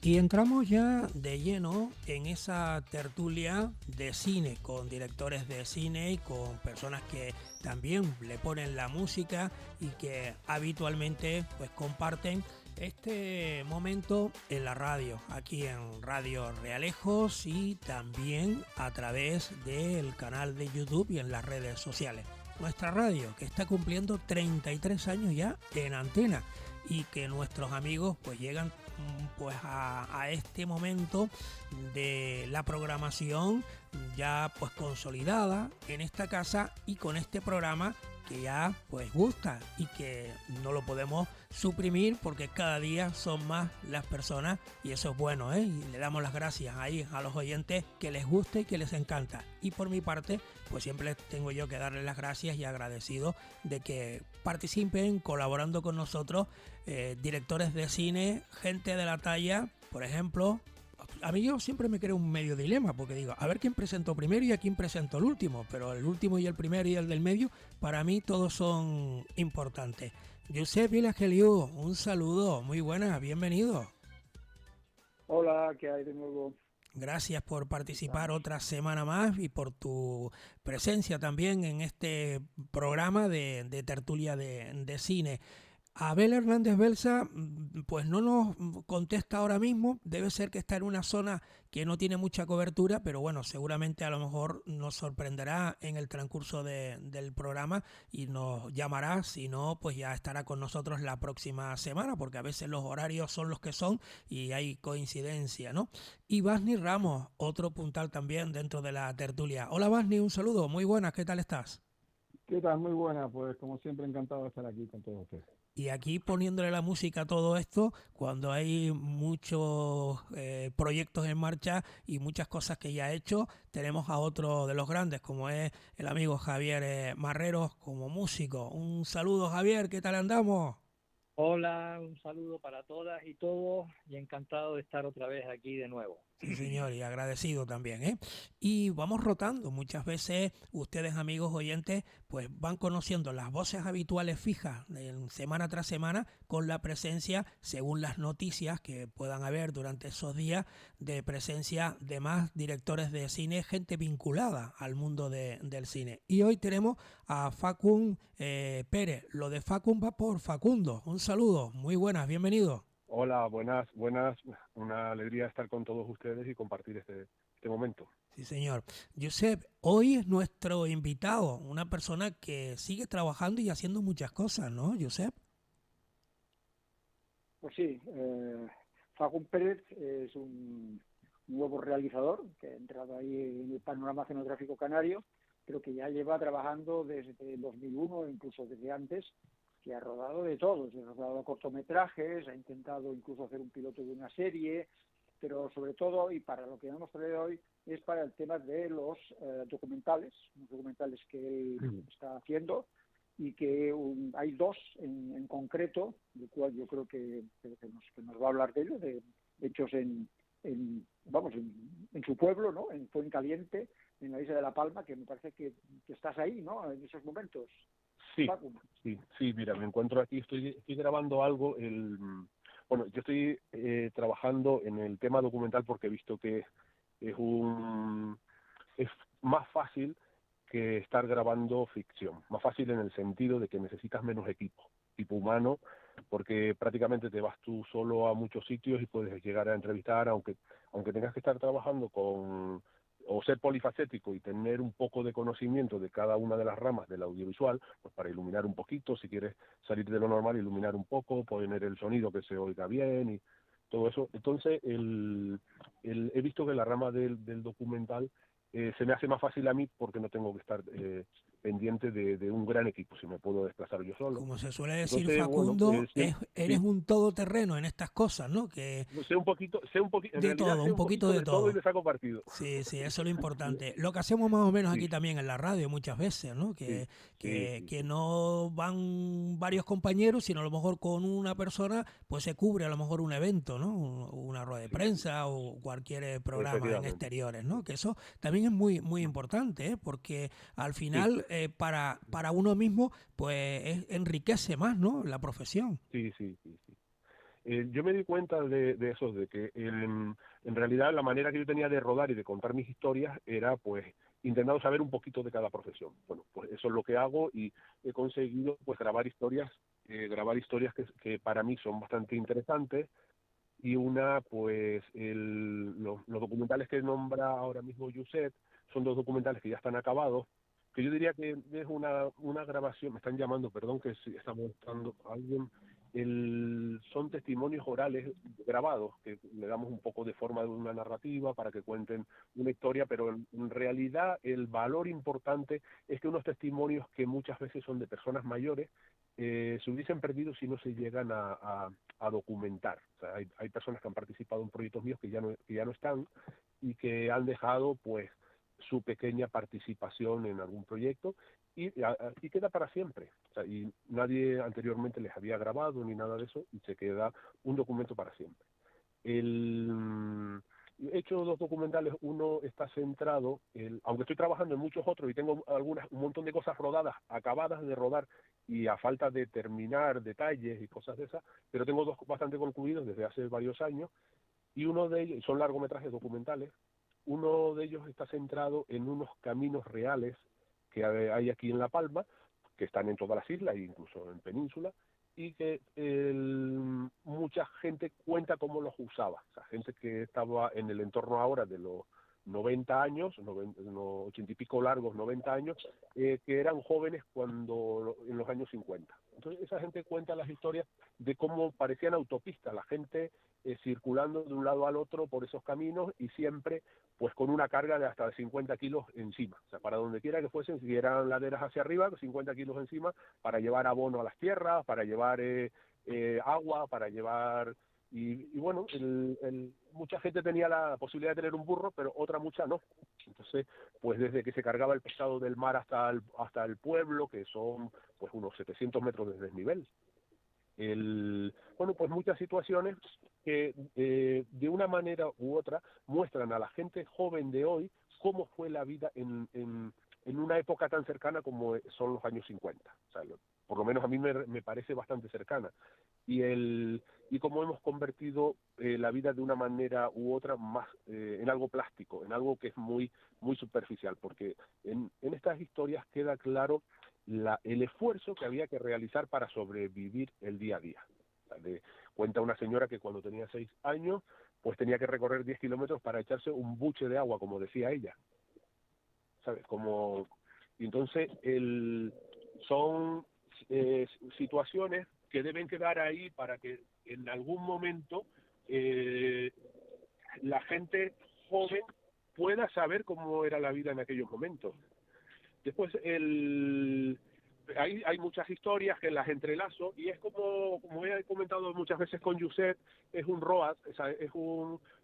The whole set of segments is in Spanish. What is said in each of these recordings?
Y entramos ya de lleno en esa tertulia de cine, con directores de cine y con personas que también le ponen la música y que habitualmente pues comparten este momento en la radio, aquí en Radio Realejos y también a través del canal de YouTube y en las redes sociales. Nuestra radio que está cumpliendo 33 años ya en antena y que nuestros amigos pues llegan pues a este momento de la programación ya pues consolidada en esta casa y con este programa que ya pues gusta y que no lo podemos suprimir porque cada día son más las personas y eso es bueno, y le damos las gracias ahí a los oyentes que les guste y que les encanta. Y por mi parte pues siempre tengo yo que darles las gracias y agradecido de que participen colaborando con nosotros directores de cine, gente de la talla, por ejemplo. A mí yo siempre me creo un medio dilema porque digo, a ver quién presentó primero y a quién presentó el último, pero el último y el primero y el del medio, para mí todos son importantes. Josep Vilageliu, un saludo, muy buenas, bienvenido. Hola, ¿qué hay de nuevo? Gracias por participar Estamos. otra semana más y por tu presencia también en este programa de tertulia de cine. Abel Hernández Belsa, pues no nos contesta ahora mismo, debe ser que está en una zona que no tiene mucha cobertura, pero bueno, seguramente a lo mejor nos sorprenderá en el transcurso del programa y nos llamará, si no, pues ya estará con nosotros la próxima semana, porque a veces los horarios son los que son y hay coincidencia, ¿no? Y Basni Ramos, otro puntal también dentro de la tertulia. Hola Basni, un saludo, muy buenas, ¿qué tal estás? ¿Qué tal? Muy buena, pues como siempre encantado de estar aquí con todos ustedes. Y aquí poniéndole la música a todo esto, cuando hay muchos proyectos en marcha y muchas cosas que ya ha hecho, tenemos a otro de los grandes, como es el amigo Javier Marreros, como músico. Un saludo, Javier, ¿qué tal andamos? Hola, un saludo para todas y todos y encantado de estar otra vez aquí de nuevo. Sí, señor, y agradecido también, ¿eh? Y vamos rotando. Muchas veces ustedes, amigos oyentes, pues van conociendo las voces habituales fijas semana tras semana con la presencia, según las noticias que puedan haber durante esos días, de presencia de más directores de cine, gente vinculada al mundo del cine. Y hoy tenemos a Facun Pérez. Lo de Facun va por Facundo. Un saludo, muy buenas, bienvenido. Hola, buenas. Una alegría estar con todos ustedes y compartir este momento. Sí, señor. Josep, hoy es nuestro invitado, una persona que sigue trabajando y haciendo muchas cosas, ¿no, Josep? Pues sí, Facun Pérez es un nuevo realizador que ha entrado ahí en el panorama cenográfico canario, pero que ya lleva trabajando desde 2001, incluso desde antes, que ha rodado de todo. Ha rodado cortometrajes, ha intentado incluso hacer un piloto de una serie, pero sobre todo, y para lo que hemos traído hoy, es para el tema de los los documentales que él está haciendo, y que hay dos en concreto, del cual yo creo que nos va a hablar de ellos, hechos en su pueblo, ¿no? En Fuencaliente, en la isla de La Palma, que me parece que estás ahí, ¿no? En esos momentos. Sí, Paco. sí, mira, me encuentro aquí, estoy grabando algo, bueno, yo estoy trabajando en el tema documental porque he visto que es es más fácil que estar grabando ficción, más fácil en el sentido de que necesitas menos equipo humano, porque prácticamente te vas tú solo a muchos sitios y puedes llegar a entrevistar, aunque tengas que estar trabajando o ser polifacético y tener un poco de conocimiento de cada una de las ramas del audiovisual, pues para iluminar un poquito, si quieres salir de lo normal, iluminar un poco, poner el sonido que se oiga bien y todo eso. Entonces, he visto que la rama del documental se me hace más fácil a mí porque no tengo que estar pendiente de un gran equipo, si me puedo desplazar yo solo. Como se suele decir, Entonces, bueno, Facundo, eres sí, un todoterreno en estas cosas, ¿no? Que en de realidad todo, sé un un poquito poquito de de todo y todo. le saco partido. Sí, sí, eso es lo importante. Lo que hacemos más o menos Sí, aquí también en la radio muchas veces, ¿no? sí, Que sí. no van varios compañeros, sino a lo mejor con una persona, pues se cubre a lo mejor un evento, ¿no? Una rueda de Sí, sí, prensa o cualquier programa en efectivamente. exteriores, ¿no? Que eso también es muy, muy importante, ¿eh? Porque al Sí, final, para uno mismo, pues enriquece más, ¿no? La profesión. sí. Yo me di cuenta de eso, de que en realidad la manera que yo tenía de rodar y de contar mis historias era pues intentando saber un poquito de cada profesión. Bueno, pues eso es lo que hago y he conseguido pues grabar historias que para mí son bastante interesantes. Y una, pues, los documentales que nombra ahora mismo Yuset son dos documentales que ya están acabados, que yo diría que es una grabación, me están llamando, perdón, que si está mostrando alguien, son testimonios orales grabados, que le damos un poco de forma de una narrativa para que cuenten una historia, pero en realidad el valor importante es que unos testimonios que muchas veces son de personas mayores, se hubiesen perdido si no se llegan a documentar. O sea, hay personas que han participado en proyectos míos que ya no están y que han dejado pues su pequeña participación en algún proyecto y queda para siempre. O sea, y nadie anteriormente les había grabado ni nada de eso y se queda un documento para siempre. He hecho dos documentales, uno está centrado, aunque estoy trabajando en muchos otros y tengo un montón de cosas rodadas, acabadas de rodar y a falta de terminar detalles y cosas de esas, pero tengo dos bastante concluidos desde hace varios años y uno de ellos, son largometrajes documentales, uno de ellos está centrado en unos caminos reales que hay aquí en La Palma, que están en todas las islas, incluso en península, y que mucha gente cuenta cómo los usaba. O sea, gente que estaba en el entorno ahora de los 90 años, 80 y pico largos, 90 años, que eran jóvenes en los años 50. Entonces esa gente cuenta las historias de cómo parecían autopistas, la gente circulando de un lado al otro por esos caminos y siempre pues con una carga de hasta 50 kilos encima. O sea, para donde quiera que fuesen, si eran laderas hacia arriba, 50 kilos encima, para llevar abono a las tierras, para llevar agua, para llevar... Y bueno, mucha gente tenía la posibilidad de tener un burro, pero otra mucha no. Entonces, pues desde que se cargaba el pescado del mar hasta el pueblo, que son pues unos 700 metros de desnivel. Bueno, pues muchas situaciones que de una manera u otra muestran a la gente joven de hoy cómo fue la vida en una época tan cercana como son los años 50. O sea, por lo menos a mí me parece bastante cercana. Y cómo hemos convertido la vida de una manera u otra más en algo plástico, en algo que es muy, muy superficial, porque en estas historias queda claro el esfuerzo que había que realizar para sobrevivir el día a día. O sea, cuenta una señora que cuando tenía 6 años, pues tenía que recorrer 10 kilómetros para echarse un buche de agua, como decía ella. ¿Sabes? Y entonces son situaciones que deben quedar ahí para que en algún momento la gente joven pueda saber cómo era la vida en aquellos momentos. Después hay muchas historias que las entrelazo y es como he comentado muchas veces con Yuset, es un road, es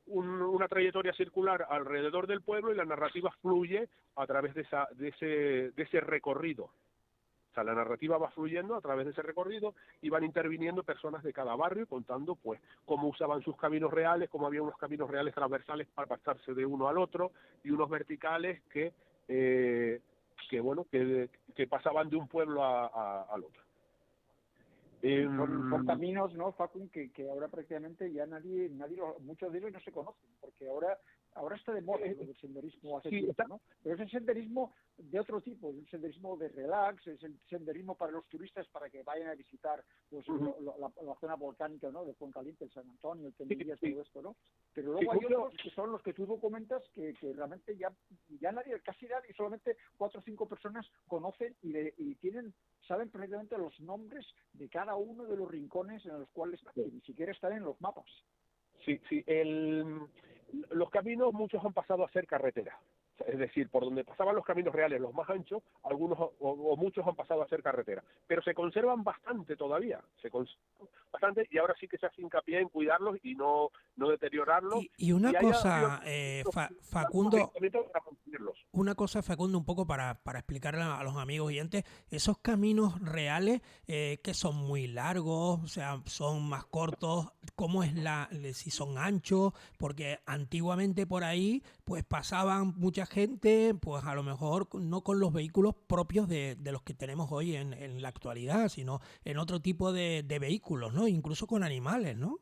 una trayectoria circular alrededor del pueblo y la narrativa fluye a través de ese recorrido. O sea, la narrativa va fluyendo a través de ese recorrido y van interviniendo personas de cada barrio contando pues cómo usaban sus caminos reales, cómo había unos caminos reales transversales para pasarse de uno al otro y unos verticales que pasaban de un pueblo al otro. Son caminos, ¿no, Facun? Que ahora prácticamente ya muchos de ellos no se conocen, porque ahora está de moda el senderismo hace tiempo, ¿no? Pero es el senderismo de otro tipo, es el senderismo de relax, es el senderismo para los turistas para que vayan a visitar pues la zona volcánica, ¿no? De Fuencaliente, el San Antonio, el Tenerías, todo esto, ¿no? Pero luego hay otros que son los que tú comentas que realmente ya casi nadie, solamente 4 o 5 personas conocen y saben perfectamente los nombres de cada uno de los rincones en los cuales ni siquiera están en los mapas. Sí, los caminos muchos han pasado a ser carreteras. Es decir, por donde pasaban los caminos reales, los más anchos, algunos o muchos han pasado a ser carretera, pero se conservan bastante todavía, bastante, y ahora sí que se hace hincapié en cuidarlos y no deteriorarlos. Y una cosa, Facundo, un poco para explicarle a los amigos oyentes, esos caminos reales que son muy largos, o sea, son más cortos, ¿cómo es si son anchos? Porque antiguamente por ahí pues pasaban mucha gente, pues a lo mejor no con los vehículos propios de los que tenemos hoy en la actualidad, sino en otro tipo de vehículos, ¿no? Incluso con animales, ¿no?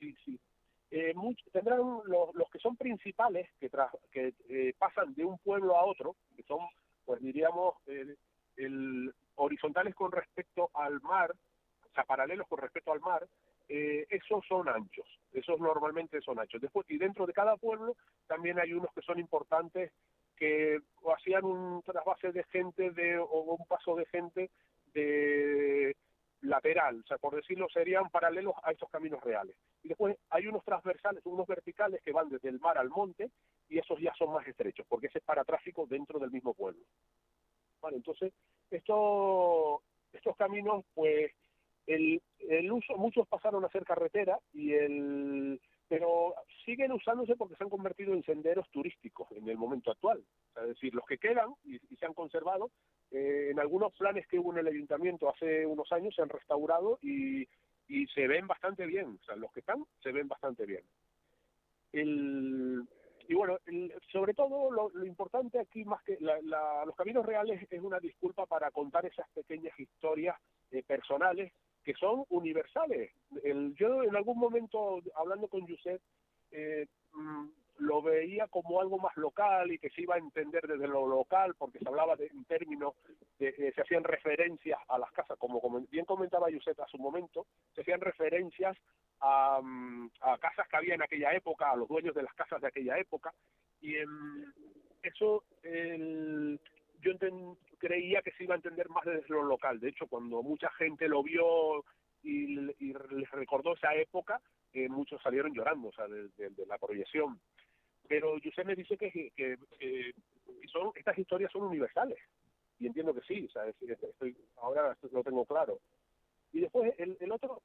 sí, sí. Tendrán los que son principales, que pasan de un pueblo a otro, que son, pues diríamos, horizontales con respecto al mar, o sea, paralelos con respecto al mar, esos son anchos, esos normalmente son anchos. Después, y dentro de cada pueblo también hay unos que son importantes, que hacían un trasvase de gente o un paso de gente de lateral, o sea, por decirlo, serían paralelos a estos caminos reales. Y después hay unos transversales, unos verticales que van desde el mar al monte, y esos ya son más estrechos, porque ese es para tráfico dentro del mismo pueblo. Vale, entonces, estos caminos, pues, el uso, muchos pasaron a ser carretera, pero siguen usándose porque se han convertido en senderos turísticos en el momento actual. O sea, es decir, los que quedan y se han conservado, en algunos planes que hubo en el ayuntamiento hace unos años se han restaurado y se ven bastante bien. O sea, los que están se ven bastante bien. Y bueno, sobre todo lo importante aquí, más que los caminos reales, es una disculpa para contar esas pequeñas historias personales que son universales. Yo en algún momento, hablando con Josep, lo veía como algo más local y que se iba a entender desde lo local, porque se hablaba en términos, se hacían referencias a las casas, como bien comentaba Josep hace un momento, se hacían referencias a casas que había en aquella época, a los dueños de las casas de aquella época, y eso yo creía que se iba a entender más desde lo local. De hecho, cuando mucha gente lo vio y les recordó esa época, muchos salieron llorando, o sea, de la proyección. Pero Josep me dice que estas historias son universales, y entiendo que sí, o sea, ahora lo tengo claro. Y después el otro,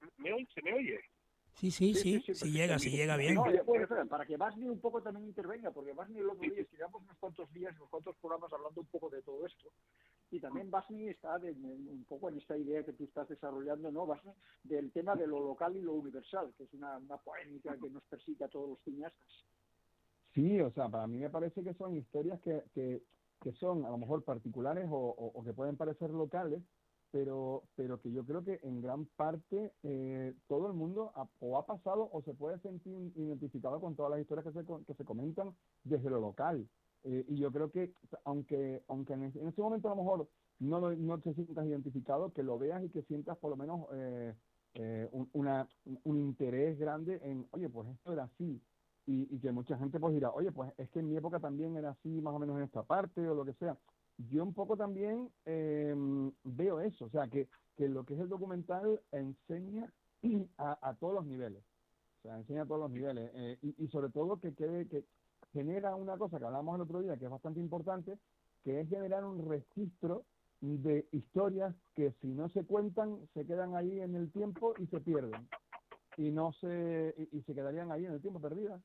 ¿se me oye? Sí, si llega bien. No, después, para que Basni un poco también intervenga, porque Basni el otro día estiramos unos cuantos días, unos cuantos programas hablando un poco de todo esto, y también Basni está un poco en esta idea que tú estás desarrollando, ¿no, Basni? Del tema de lo local y lo universal, que es una poémica que nos persigue a todos los cineastas. Sí, o sea, para mí me parece que son historias que son a lo mejor particulares o que pueden parecer locales, pero que yo creo que en gran parte todo el mundo o ha pasado o se puede sentir identificado con todas las historias que se comentan desde lo local. Y yo creo que aunque en este momento a lo mejor no te sientas identificado, que lo veas y que sientas por lo menos un interés grande en, oye, pues esto era así. Y que mucha gente pues dirá, oye, pues es que en mi época también era así, más o menos en esta parte o lo que sea. Yo un poco también veo eso, o sea, que lo que es el documental enseña a todos los niveles, o sea, enseña a todos los niveles, y sobre todo que genera una cosa que hablamos el otro día, que es bastante importante, que es generar un registro de historias que si no se cuentan, se quedan ahí en el tiempo y se pierden. Y se quedarían ahí en el tiempo perdidas,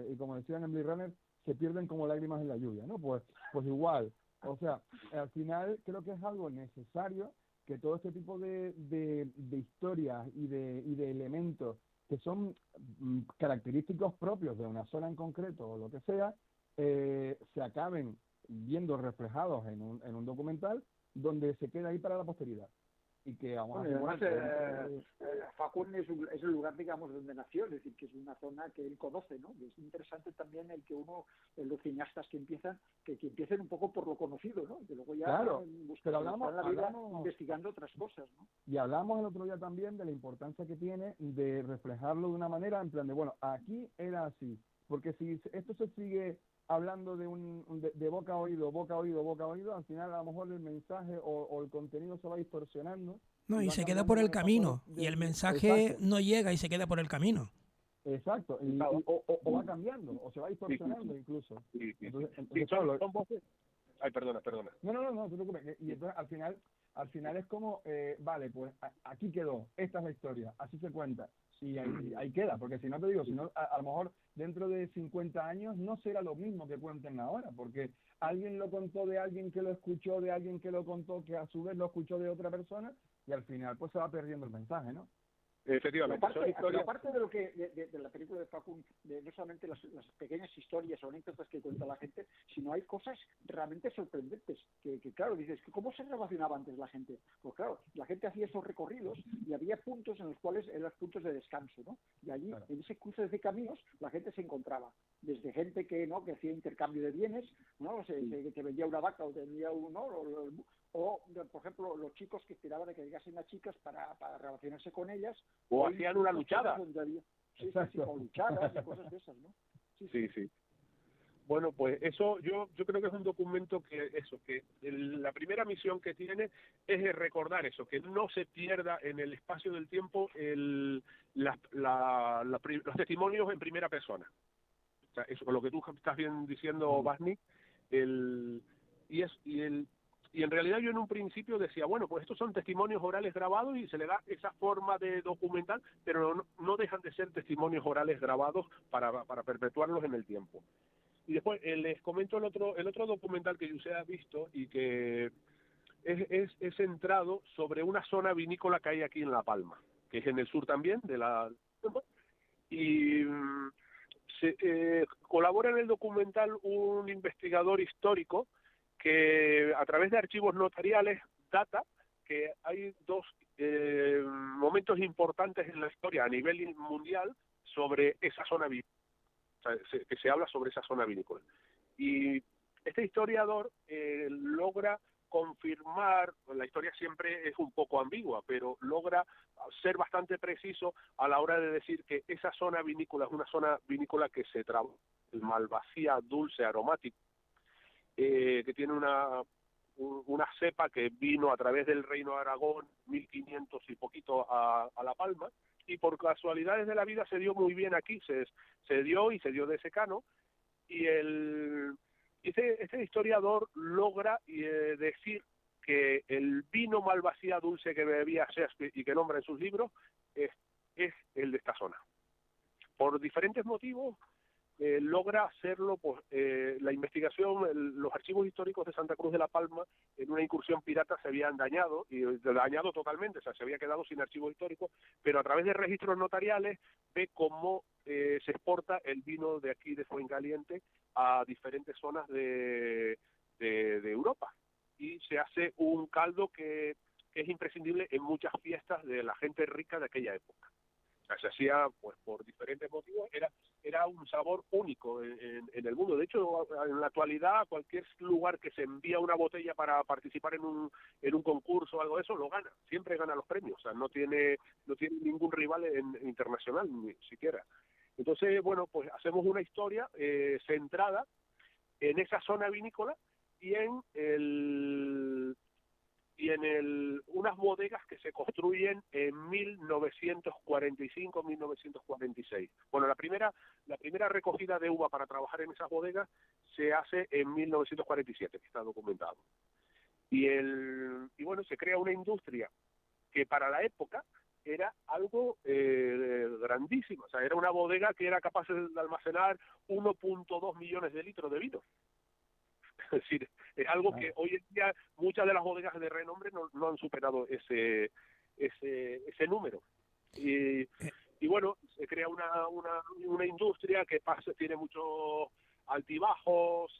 y como decían en Blade Runner, se pierden como lágrimas en la lluvia, ¿no? Pues igual, o sea, al final creo que es algo necesario que todo este tipo de historias y de elementos que son característicos propios de una zona en concreto o lo que sea, se acaben viendo reflejados en un documental donde se queda ahí para la posteridad. Y que además Facún es el lugar, digamos, donde nació, es decir, que es una zona que él conoce, ¿no? Y es interesante también el que los cineastas que empiecen un poco por lo conocido, ¿no? Que luego ya claro, pero hablamos investigando otras cosas, ¿no? Y hablamos el otro día también de la importancia que tiene de reflejarlo de una manera en plan de, bueno, aquí era así, porque si esto se sigue hablando de boca a oído, al final a lo mejor el mensaje o el contenido se va distorsionando. No, y se queda por el camino, y el mensaje exacto. No llega y se queda por el camino. Exacto, o va cambiando, o se va distorsionando incluso. Entonces, claro, Ay, perdona. No, te preocupes. Y entonces al final es como, vale, pues aquí quedó, esta es la historia, así se cuenta. Y ahí queda, porque si no te digo, a lo mejor dentro de 50 años no será lo mismo que cuenten ahora, porque alguien lo contó de alguien que lo escuchó, de alguien que lo contó, que a su vez lo escuchó de otra persona, y al final pues se va perdiendo el mensaje, ¿no? Efectivamente, son historias. Aparte de lo que de la película de Facu, no solamente las pequeñas historias o anécdotas que cuenta la gente, sino hay cosas realmente sorprendentes que claro, dices, ¿cómo se relacionaba antes la gente? Pues claro, la gente hacía esos recorridos y había puntos en los cuales eran los puntos de descanso, ¿no? Y allí, claro, en ese cruce de caminos, la gente se encontraba, desde gente que hacía intercambio de bienes, ¿no? Que te vendía una vaca o te vendía o, por ejemplo, los chicos que esperaban a que llegasen las chicas para relacionarse con ellas. O hacían una luchada. Sí, o luchadas y cosas de esas, ¿no? Sí. Bueno, pues eso yo creo que es un documento que la primera misión que tiene es recordar eso, que no se pierda en el espacio del tiempo los testimonios en primera persona. O sea, eso con lo que tú estás bien diciendo, Basni, y en realidad yo en un principio decía, bueno, pues estos son testimonios orales grabados y se le da esa forma de documental, pero no dejan de ser testimonios orales grabados para perpetuarlos en el tiempo. Y después les comento el otro documental que usted ha visto y que es centrado sobre una zona vinícola que hay aquí en La Palma, que es en el sur también y colabora en el documental un investigador histórico que a través de archivos notariales data que hay dos momentos importantes en la historia a nivel mundial sobre esa zona vinícola, o sea, que se habla sobre esa zona vinícola. Y este historiador logra confirmar, la historia siempre es un poco ambigua, pero logra ser bastante preciso a la hora de decir que esa zona vinícola es una zona vinícola que se trabaja el Malvasía dulce aromático, que tiene una cepa que vino a través del Reino de Aragón, 1500 y poquito a La Palma, y por casualidades de la vida se dio muy bien aquí, se dio de secano, y este historiador logra decir que el vino Malvasía dulce que bebía Shakespeare y que nombra en sus libros es el de esta zona. Por diferentes motivos logra hacerlo, pues la investigación, los archivos históricos de Santa Cruz de la Palma en una incursión pirata se habían dañado totalmente, o sea, se había quedado sin archivos históricos, pero a través de registros notariales ve cómo se exporta el vino de aquí de Fuencaliente a diferentes zonas de Europa y se hace un caldo que es imprescindible en muchas fiestas de la gente rica de aquella época. Se hacía, pues por diferentes motivos, era un sabor único en el mundo. De hecho, en la actualidad, cualquier lugar que se envía una botella para participar en un concurso o algo de eso, lo gana. Siempre gana los premios. O sea, no tiene ningún rival internacional, ni siquiera. Entonces, bueno, pues hacemos una historia centrada en esa zona vinícola y unas bodegas que se construyen en 1945-1946. Bueno, la primera recogida de uva para trabajar en esas bodegas se hace en 1947, que está documentado. Y bueno, se crea una industria que para la época era algo grandísimo. O sea, era una bodega que era capaz de almacenar 1.2 millones de litros de vino. Es decir, es algo que hoy en día muchas de las bodegas de renombre no han superado ese número. Y bueno, se crea una industria que tiene muchos altibajos,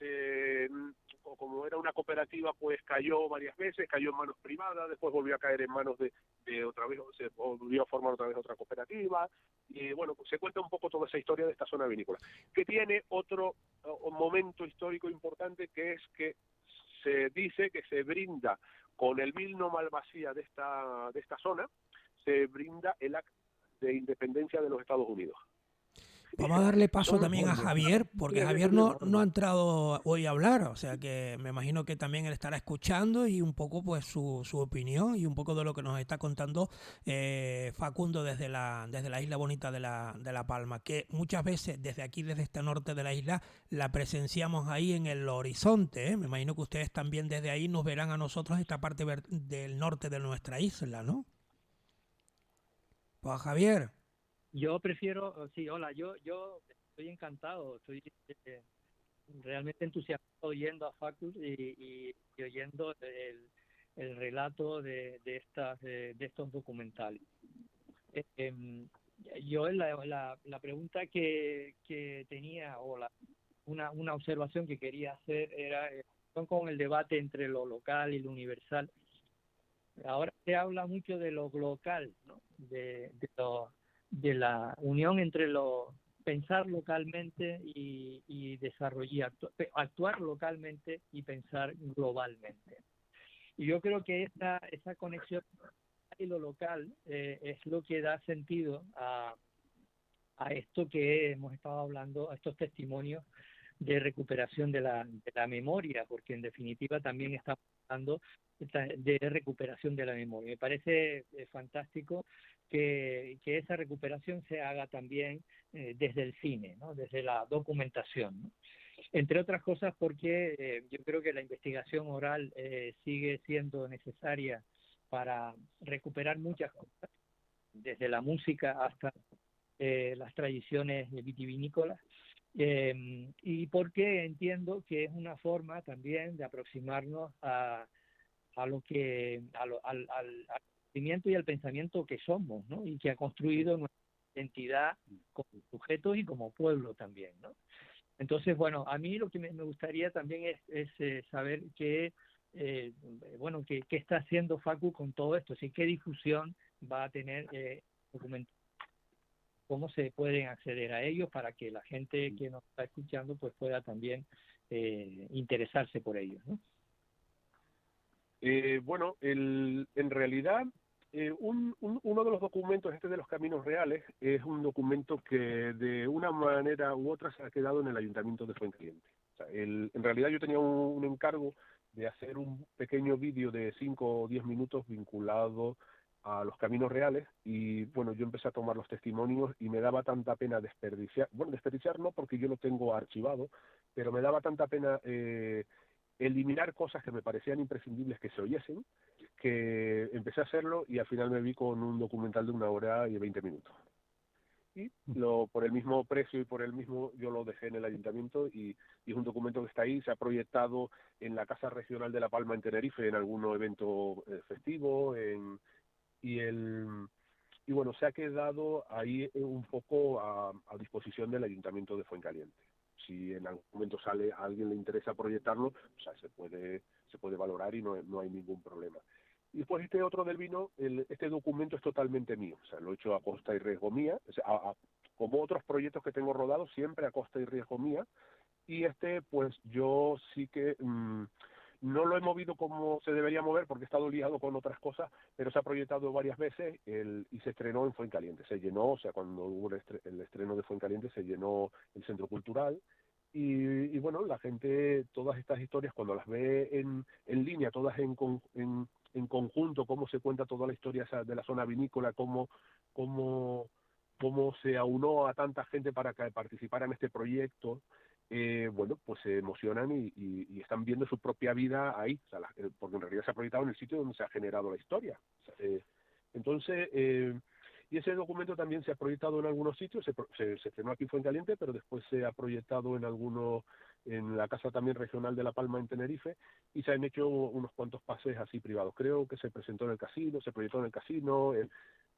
como era una cooperativa, pues cayó varias veces, cayó en manos privadas, después volvió a caer en manos de otra vez, se volvió a formar otra vez otra cooperativa, y bueno, pues se cuenta un poco toda esa historia de esta zona vinícola, que tiene otro momento histórico importante, que es que se dice que se brinda con el vino Malvasía de esta zona, se brinda el acta de independencia de los Estados Unidos. Vamos a darle paso también a Javier, porque Javier no ha entrado hoy a hablar, o sea que me imagino que también él estará escuchando y un poco pues su opinión y un poco de lo que nos está contando Facundo desde la isla bonita de la Palma, que muchas veces desde aquí, desde este norte de la isla, la presenciamos ahí en el horizonte, ¿eh? Me imagino que ustedes también desde ahí nos verán a nosotros esta parte del norte de nuestra isla, ¿no? Pues Javier. Yo prefiero, sí, hola, yo estoy encantado, estoy realmente entusiasmado oyendo a Facu y oyendo el relato de estos documentales. Yo la pregunta que tenía, o una observación que quería hacer era con el debate entre lo local y lo universal. Ahora se habla mucho de lo local, ¿no? De la unión entre pensar localmente y desarrollar, actuar localmente y pensar globalmente. Y yo creo que esa conexión y lo local es lo que da sentido a esto que hemos estado hablando, a estos testimonios de recuperación de la memoria, porque en definitiva también estamos hablando de recuperación de la memoria. Me parece fantástico que esa recuperación se haga también desde el cine, ¿no? Desde la documentación, ¿no? Entre otras cosas porque yo creo que la investigación oral sigue siendo necesaria para recuperar muchas cosas, desde la música hasta las tradiciones vitivinícolas, y porque entiendo que es una forma también de aproximarnos al conocimiento y al pensamiento que somos, ¿no? Y que ha construido nuestra identidad como sujetos y como pueblo también, ¿no? Entonces, bueno, a mí lo que me gustaría también es saber qué está haciendo Facu con todo esto, ¿sí? ¿Qué difusión va a tener documental? ¿Cómo se pueden acceder a ellos para que la gente que nos está escuchando pues pueda también interesarse por ellos, ¿no? Bueno, en realidad, uno de los documentos, de los Caminos Reales, es un documento que de una manera u otra se ha quedado en el Ayuntamiento de Fuencaliente. O sea, en realidad yo tenía un encargo de hacer un pequeño vídeo de 5 o 10 minutos vinculado a los Caminos Reales, y bueno, yo empecé a tomar los testimonios y me daba tanta pena desperdiciar no, porque yo lo tengo archivado, pero me daba tanta pena eliminar cosas que me parecían imprescindibles que se oyesen, que empecé a hacerlo y al final me vi con un documental de 1 hora y 20 minutos. Y por el mismo precio y por el mismo, yo lo dejé en el ayuntamiento, y es un documento que está ahí, se ha proyectado en la Casa Regional de La Palma en Tenerife en algún evento festivo, y bueno, se ha quedado ahí un poco a disposición del Ayuntamiento de Fuencaliente. Si en algún momento a alguien le interesa proyectarlo, o sea, se puede valorar y no hay ningún problema. Y después este otro del vino, este documento es totalmente mío, o sea, lo he hecho a costa y riesgo mía, o sea, como otros proyectos que tengo rodados, siempre a costa y riesgo mía, y pues yo sí que no lo he movido como se debería mover porque he estado liado con otras cosas, pero se ha proyectado varias veces y se estrenó en Fuencaliente. Se llenó, o sea, cuando hubo el estreno de Fuencaliente se llenó el Centro Cultural, y bueno, la gente, todas estas historias, cuando las ve en línea, todas en conjunto, cómo se cuenta toda la historia de la zona vinícola, cómo se aunó a tanta gente para que participara en este proyecto, bueno, pues se emocionan y están viendo su propia vida ahí, o sea, porque en realidad se ha proyectado en el sitio donde se ha generado la historia. O sea, entonces, y ese documento también se ha proyectado en algunos sitios, se estrenó aquí en Fuencaliente, pero después se ha proyectado en la Casa también Regional de La Palma en Tenerife, y se han hecho unos cuantos pases así privados. Creo que se presentó en el casino, se proyectó en el casino,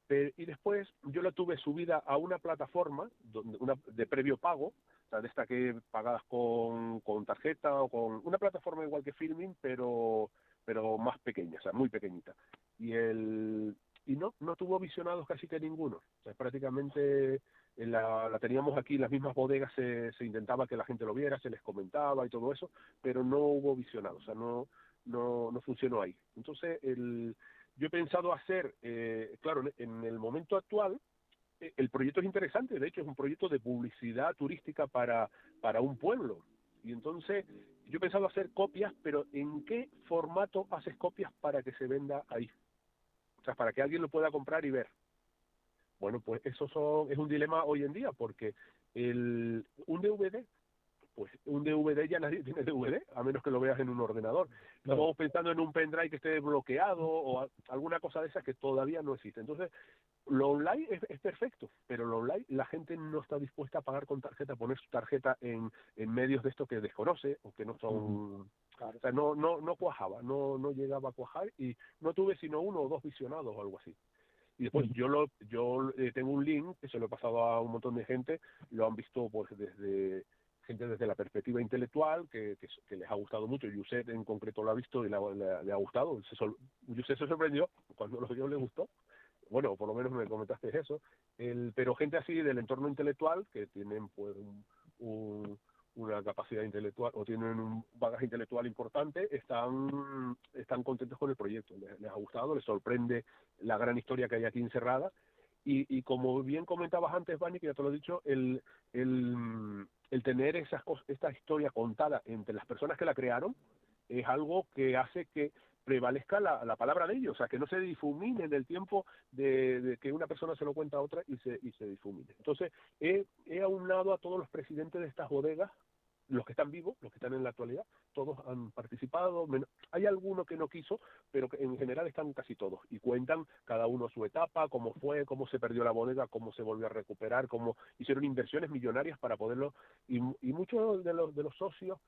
y después yo la tuve subida a una plataforma de previo pago, o sea, de esta que pagadas con tarjeta o con una plataforma igual que Filmin, pero más pequeña, o sea, muy pequeñita. Y no tuvo visionados casi que ninguno. O sea, prácticamente la teníamos aquí en las mismas bodegas, se intentaba que la gente lo viera, se les comentaba y todo eso, pero no hubo visionados, o sea, no funcionó ahí. Entonces, yo he pensado hacer, claro, en el momento actual, el proyecto es interesante, de hecho es un proyecto de publicidad turística para un pueblo. Y entonces yo he pensado hacer copias, pero ¿en qué formato haces copias para que se venda ahí? O sea, para que alguien lo pueda comprar y ver. Bueno, pues es un dilema hoy en día, porque un DVD, pues un DVD ya nadie tiene DVD, a menos que lo veas en un ordenador. Estamos pensando en un pendrive que esté bloqueado o alguna cosa de esas que todavía no existe. Entonces, lo online es perfecto, pero lo online la gente no está dispuesta a pagar con tarjeta, poner su tarjeta en medios de esto que desconoce o que no son... Claro. O sea, no cuajaba, no llegaba a cuajar, y no tuve sino 1 o 2 visionados o algo así. Y después yo tengo un link que se lo he pasado a un montón de gente, lo han visto pues desde gente desde la perspectiva intelectual, que les ha gustado mucho. Yuset en concreto lo ha visto y le ha gustado. Yuset se sorprendió cuando lo vio, le gustó. Bueno, por lo menos me comentaste eso. Pero gente así del entorno intelectual, que tienen pues una capacidad intelectual o tienen un bagaje intelectual importante, están contentos con el proyecto. Les ha gustado, les sorprende la gran historia que hay aquí encerrada. Y como bien comentabas antes, Bani, que ya te lo he dicho, el tener esta historia contada entre las personas que la crearon es algo que hace que prevalezca la palabra de ellos, o sea, que no se difumine en el tiempo de que una persona se lo cuenta a otra y se difumine. Entonces, he aunado a todos los presidentes de estas bodegas, los que están vivos, los que están en la actualidad, todos han participado. Hay alguno que no quiso, pero que en general están casi todos y cuentan cada uno su etapa, cómo fue, cómo se perdió la bodega, cómo se volvió a recuperar, cómo hicieron inversiones millonarias para poderlo, y muchos de los socios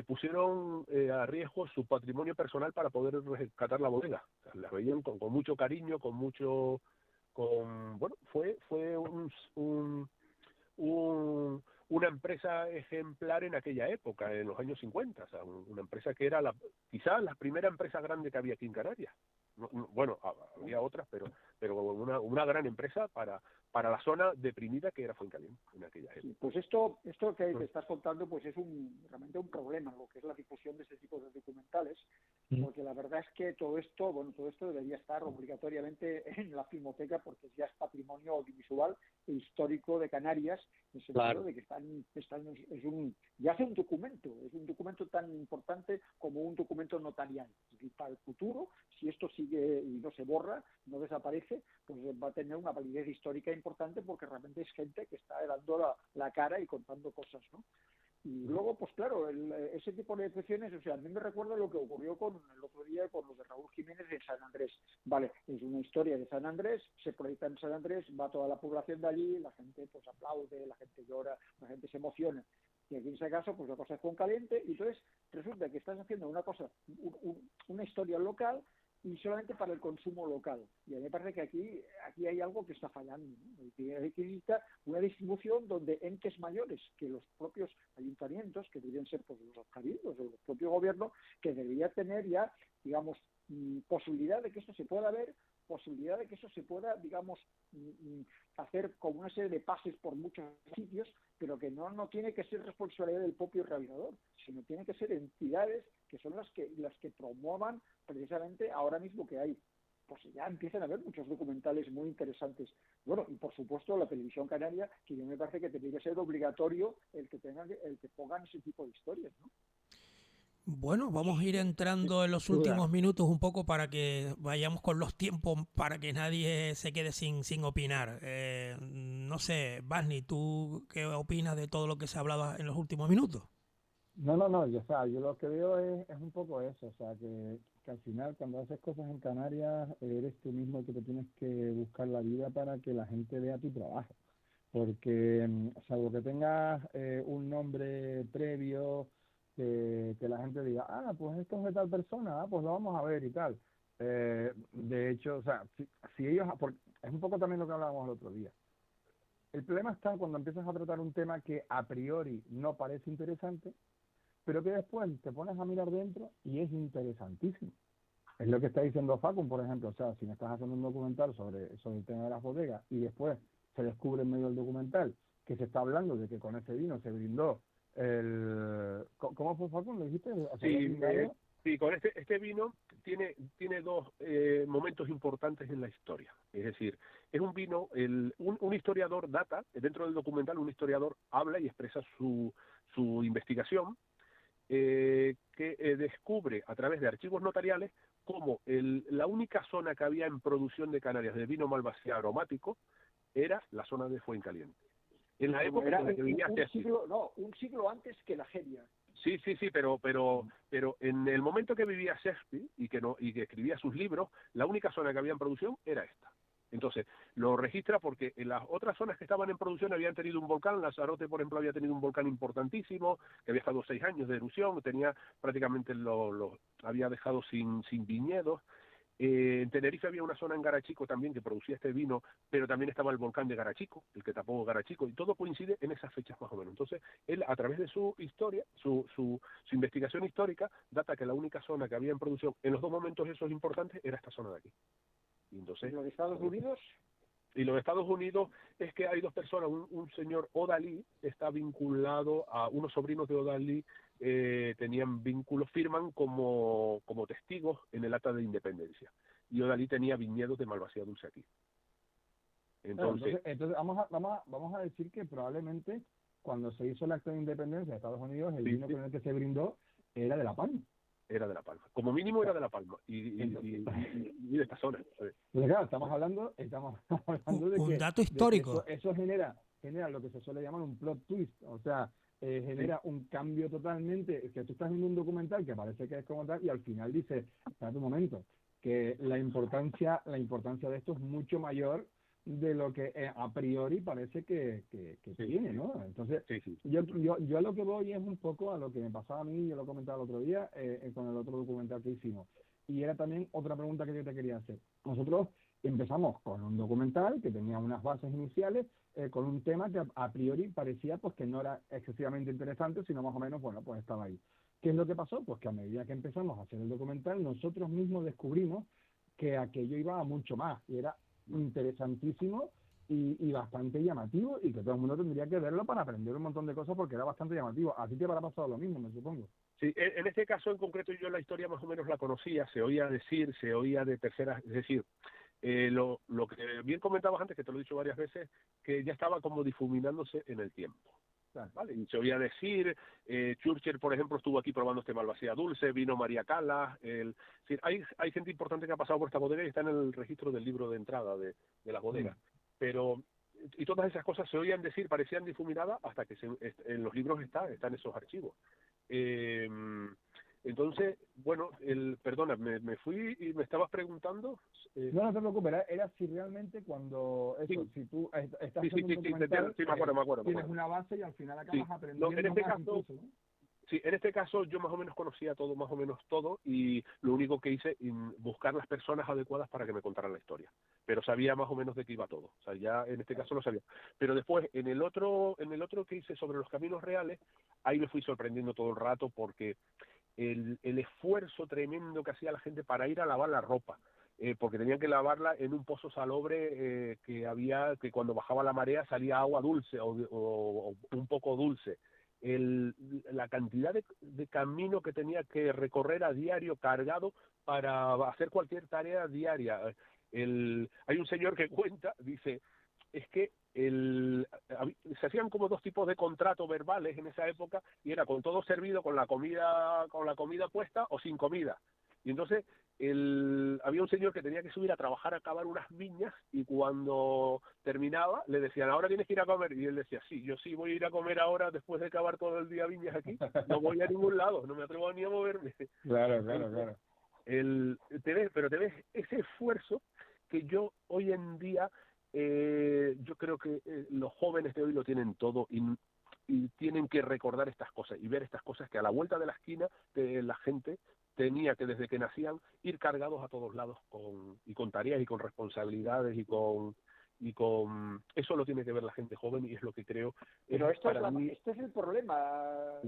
pusieron a riesgo su patrimonio personal para poder rescatar la bodega. O sea, la veían con mucho cariño, bueno, fue una empresa ejemplar en aquella época, en los años 50, o sea, una empresa que era quizás la primera empresa grande que había aquí en Canarias. Bueno, había otras, pero una gran empresa para la zona deprimida que era Fuencaliente en aquella época. Sí, pues esto que te estás contando pues es realmente un problema, lo que es la difusión de este tipo de documentales, porque la verdad es que todo esto debería estar obligatoriamente en la Filmoteca, porque ya es patrimonio audiovisual e histórico de Canarias, en el sentido de que ya es un documento tan importante como un documento notarial. Y para el futuro, si esto sigue y no se borra, no desaparece, pues va a tener una validez histórica importante, porque realmente es gente que está dando la cara y contando cosas, ¿no? Y luego, pues claro, ese tipo de excepciones, o sea, a mí me recuerda lo que ocurrió el otro día con los de Raúl Jiménez en San Andrés. Vale, es una historia de San Andrés, se proyecta en San Andrés, va toda la población de allí, la gente pues aplaude, la gente llora, la gente se emociona. Y aquí en ese caso, pues la cosa es Fuencaliente, y entonces resulta que estás haciendo una cosa, una historia local, y solamente para el consumo local. Y a mí me parece que aquí hay algo que está fallando, ¿no? Hay que necesitar una distribución donde entes mayores que los propios ayuntamientos, que deberían ser pues los cabildos o los propios gobiernos, que debería tener ya, digamos, posibilidad de que esto se pueda ver, posibilidad de que eso se pueda, digamos, hacer como una serie de pases por muchos sitios, pero que no tiene que ser responsabilidad del propio realizador, sino tiene que ser entidades que son las que promuevan precisamente ahora mismo que hay. Pues ya empiezan a haber muchos documentales muy interesantes. Bueno, y por supuesto la televisión canaria, que yo me parece que tendría que ser obligatorio el que pongan ese tipo de historias, ¿no? Bueno, vamos a ir entrando en los últimos minutos un poco para que vayamos con los tiempos, para que nadie se quede sin opinar. No sé, Basni, ¿tú qué opinas de todo lo que se ha hablado en los últimos minutos? No, yo lo que veo es un poco eso, o sea, que al final cuando haces cosas en Canarias eres tú mismo el que te tienes que buscar la vida para que la gente vea tu trabajo, porque salvo que tengas un nombre previo, que la gente diga, pues esto es de tal persona, pues lo vamos a ver y tal. De hecho, o sea, si ellos, es un poco también lo que hablábamos el otro día. El problema está cuando empiezas a tratar un tema que a priori no parece interesante, pero que después te pones a mirar dentro y es interesantísimo. Es lo que está diciendo Facun, por ejemplo, o sea, si me estás haciendo un documental sobre el tema de las bodegas y después se descubre en medio del documental que se está hablando de que con ese vino se brindó ¿Cómo fue, Facun? ¿Lo dijiste? Sí, con este vino tiene dos momentos importantes en la historia. Es decir, es un vino, un historiador data, dentro del documental un historiador habla y expresa su investigación, que descubre a través de archivos notariales cómo la única zona que había en producción de Canarias de vino Malvasía aromático era la zona de Fuencaliente. En la época en la que vivía un siglo antes que la Geria. Sí, pero en el momento que vivía Shakespeare y que escribía sus libros, la única zona que había en producción era esta. Entonces, lo registra porque en las otras zonas que estaban en producción habían tenido un volcán. Lanzarote, por ejemplo, había tenido un volcán importantísimo, que había estado 6 años de erupción, tenía prácticamente había dejado sin viñedos. En Tenerife había una zona en Garachico también que producía este vino, pero también estaba el volcán de Garachico, el que tapó Garachico, y todo coincide en esas fechas más o menos. Entonces, él, a través de su historia, su investigación histórica, data que la única zona que había en producción en los dos momentos esos importantes era esta zona de aquí. Y entonces, ¿Los Estados Unidos? y los Estados Unidos es que hay dos personas, un señor Odalí está vinculado a unos sobrinos de Odalí, tenían vínculos, firman como testigos en el acta de independencia. Y Odalí tenía viñedos de Malvasía Dulce aquí. Entonces vamos a decir que probablemente cuando se hizo el acta de independencia de Estados Unidos, el vino con el que se brindó era de La Palma. Era de La Palma. Como mínimo era de La Palma y de esta zona. Entonces, claro, estamos hablando de que un dato histórico. Eso genera lo que se suele llamar un plot twist, o sea, genera un cambio totalmente, que tú estás viendo un documental que parece que es como tal y al final dice, espérate un momento, que la importancia de esto es mucho mayor de lo que a priori parece que tiene, ¿no? Entonces, yo a lo que voy es un poco a lo que me pasaba a mí, yo lo comentaba el otro día con el otro documental que hicimos. Y era también otra pregunta que yo te quería hacer. Nosotros empezamos con un documental que tenía unas bases iniciales, con un tema que a priori parecía pues que no era excesivamente interesante, sino más o menos, bueno, pues estaba ahí. ¿Qué es lo que pasó? Pues que a medida que empezamos a hacer el documental, nosotros mismos descubrimos que aquello iba a mucho más, y era interesantísimo y bastante llamativo, y que todo el mundo tendría que verlo para aprender un montón de cosas porque era bastante llamativo. A ti te habrá pasado lo mismo, me supongo. Sí, en este caso en concreto yo la historia más o menos la conocía, se oía decir, se oía de terceras, es decir, lo que bien comentabas antes, que te lo he dicho varias veces, que ya estaba como difuminándose en el tiempo. ¿Vale? Y se oía decir, Churchill, por ejemplo, estuvo aquí probando este Malvasía Dulce, vino María Cala, hay gente importante que ha pasado por esta bodega y está en el registro del libro de entrada de la bodega. Pero, y todas esas cosas se oían decir, parecían difuminadas, hasta que en los libros están esos archivos. Entonces, bueno, perdona, me fui y me estabas preguntando. No te preocupes, era si realmente cuando si tú estás haciendo un documental, me acuerdo. Tienes una base y al final acabas aprendiendo en este más caso, incluso, ¿no? Sí, en este caso yo más o menos conocía todo, más o menos todo, y lo único que hice buscar las personas adecuadas para que me contaran la historia. Pero sabía más o menos de qué iba todo. O sea, ya en este caso lo sabía. Pero después, en el otro que hice sobre los caminos reales, ahí me fui sorprendiendo todo el rato porque el esfuerzo tremendo que hacía la gente para ir a lavar la ropa, porque tenían que lavarla en un pozo salobre que cuando bajaba la marea salía agua dulce o un poco dulce. La cantidad de camino que tenía que recorrer a diario cargado para hacer cualquier tarea diaria. Hay un señor que cuenta, dice, es que se hacían como dos tipos de contratos verbales en esa época, y era con todo servido, con la comida puesta o sin comida. Y entonces había un señor que tenía que subir a trabajar a cavar unas viñas, y cuando terminaba le decían, ahora tienes que ir a comer, y él decía, sí, yo sí voy a ir a comer ahora después de cavar todo el día viñas aquí, no voy a ningún lado, no me atrevo ni a moverme. Claro. Pero te ves ese esfuerzo que yo hoy en día, yo creo que los jóvenes de hoy lo tienen todo, y tienen que recordar estas cosas y ver estas cosas, que a la vuelta de la esquina la gente tenía que, desde que nacían, ir cargados a todos lados con tareas y con responsabilidades y con eso lo tiene que ver la gente joven, y es lo que creo. Pero este es el problema.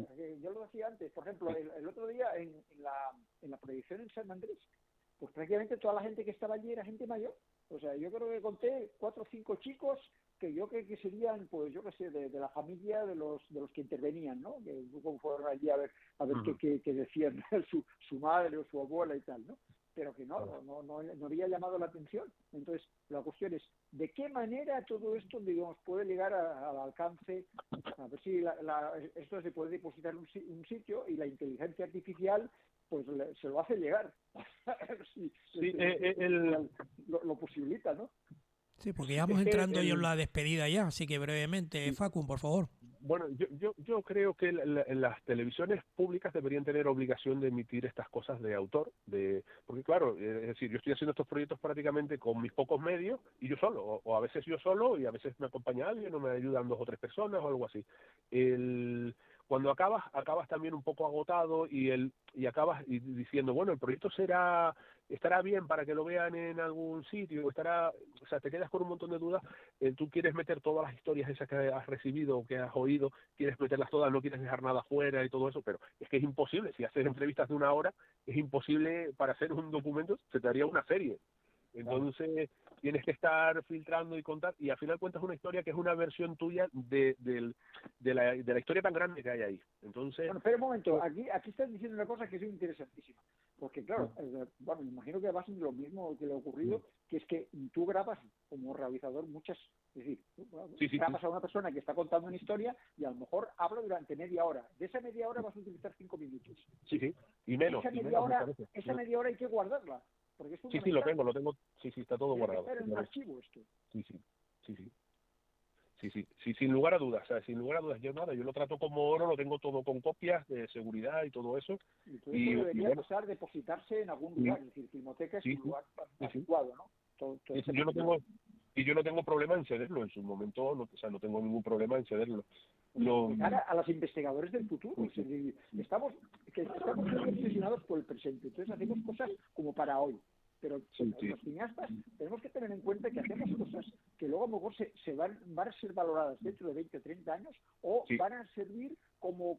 Yo lo decía antes, por ejemplo, el otro día en la proyección en San Andrés, pues prácticamente toda la gente que estaba allí era gente mayor. O sea, yo creo que conté 4 o 5 chicos que yo creo que serían, pues yo qué sé, de la familia de los que intervenían, ¿no? Que fueron allí a ver qué decían su madre o su abuela y tal, ¿no? Pero que no había llamado la atención. Entonces, la cuestión es, ¿de qué manera todo esto, digamos, puede llegar al alcance? A ver si esto se puede depositar en un sitio, y la inteligencia artificial pues se lo hace llegar. Lo posibilita, ¿no? Sí, porque ya vamos entrando yo en la despedida ya, así que brevemente, Facun, por favor. Bueno, yo creo que las televisiones públicas deberían tener obligación de emitir estas cosas de autor, porque claro, es decir, yo estoy haciendo estos proyectos prácticamente con mis pocos medios y yo solo, o a veces yo solo y a veces me acompaña alguien o me ayudan 2 o 3 personas o algo así. cuando acabas también un poco agotado y acabas diciendo, bueno, el proyecto estará bien para que lo vean en algún sitio, o sea, te quedas con un montón de dudas. Tú quieres meter todas las historias esas que has recibido o que has oído, quieres meterlas todas, no quieres dejar nada fuera y todo eso, pero es que es imposible. Si haces entrevistas de 1 hora, es imposible. Para hacer un documento se te haría una serie. Entonces tienes que estar filtrando y contar, y al final cuentas una historia que es una versión tuya de la historia tan grande que hay ahí. Entonces, bueno, pero un momento, aquí estás diciendo una cosa que es interesantísima, porque claro, bueno, me imagino que va a ser lo mismo que le ha ocurrido, que es que tú grabas como realizador muchas, es decir, grabas a una persona que está contando una historia y a lo mejor habla durante media hora. De esa media hora vas a utilizar 5 minutos. Sí, y menos. Esa media hora hay que guardarla. Sí, lo tengo, sí, está todo guardado. Estar en un archivo esto. Sí, sin lugar a dudas, yo lo trato como oro, lo tengo todo con copias de seguridad y todo eso. Y debería pasar depositarse en algún lugar, es decir, Filmoteca es un lugar adecuado, ¿no? Yo no tengo problema en cederlo en su momento, no tengo ningún problema en cederlo. A los investigadores del futuro, es decir, estamos muy obsesionados por el presente, entonces hacemos cosas como para hoy, pero los cineastas tenemos que tener en cuenta que hacemos cosas que luego a lo mejor van a ser valoradas dentro de 20 o 30 años o van a servir como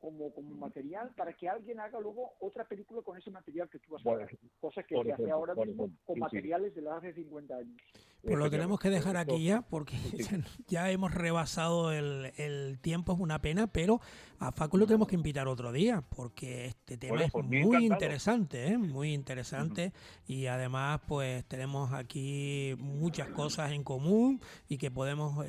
material para que alguien haga luego otra película con ese material que tú has hecho, cosa que se hace ahora mismo con materiales de hace 50 años. Pues lo tenemos que dejar aquí ya, porque ya hemos rebasado el tiempo, es una pena, pero a Facu lo tenemos que invitar otro día, porque este tema es muy interesante, muy interesante, y además pues tenemos aquí muchas cosas en común y que podemos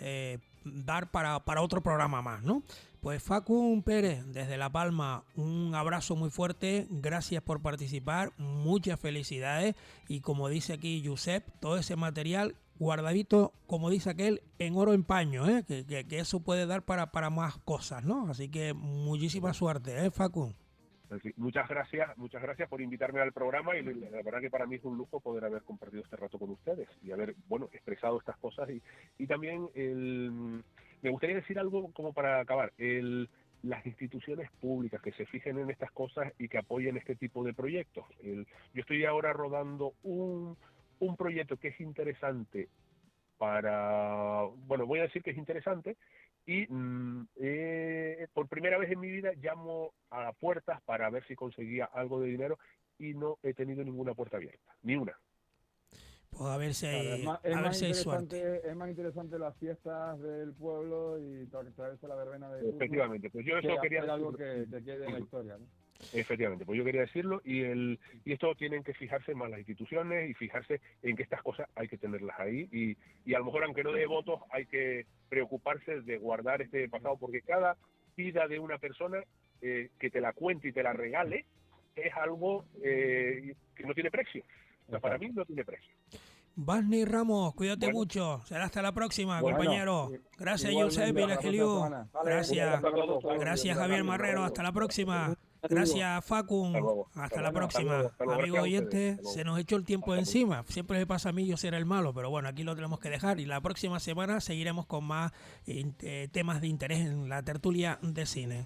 dar para otro programa más, ¿no? Pues Facu Pérez, desde La Palma, un abrazo muy fuerte, gracias por participar, muchas felicidades, y como dice aquí Josep, todo ese material guardadito, como dice aquel, en oro en paño, que eso puede dar para más cosas, ¿no? Así que muchísima suerte, Facu. Muchas gracias por invitarme al programa, y la verdad que para mí es un lujo poder haber compartido este rato con ustedes y haber, expresado estas cosas, y también me gustaría decir algo como para acabar. Las instituciones públicas que se fijen en estas cosas y que apoyen este tipo de proyectos. Yo estoy ahora rodando un proyecto que es interesante voy a decir que es interesante, y por primera vez en mi vida llamo a puertas para ver si conseguía algo de dinero, y no he tenido ninguna puerta abierta, ni una. Pues a ver si hay suerte. Es más interesante las fiestas del pueblo y traerse la verbena de efectivamente, pues yo eso quería algo que quede en la historia, ¿no? Efectivamente, pues yo quería decirlo, y esto tienen que fijarse más las instituciones y fijarse en que estas cosas hay que tenerlas ahí, y a lo mejor, aunque no dé votos, hay que preocuparse de guardar este pasado, porque cada vida de una persona que te la cuente y te la regale es algo que no tiene precio. O sea, para mí no tiene precio. Basni Ramos, cuídate mucho. Será hasta la próxima, compañero. Gracias, Josep Virgilio. Gracias, Javier Marrero. Hasta la próxima. Gracias, Facu. Hasta la próxima. Amigos oyentes, se nos echó el tiempo encima. Siempre me pasa a mí, yo ser el malo, pero bueno, aquí lo tenemos que dejar. Y la próxima semana seguiremos con más temas de interés en la tertulia de cine.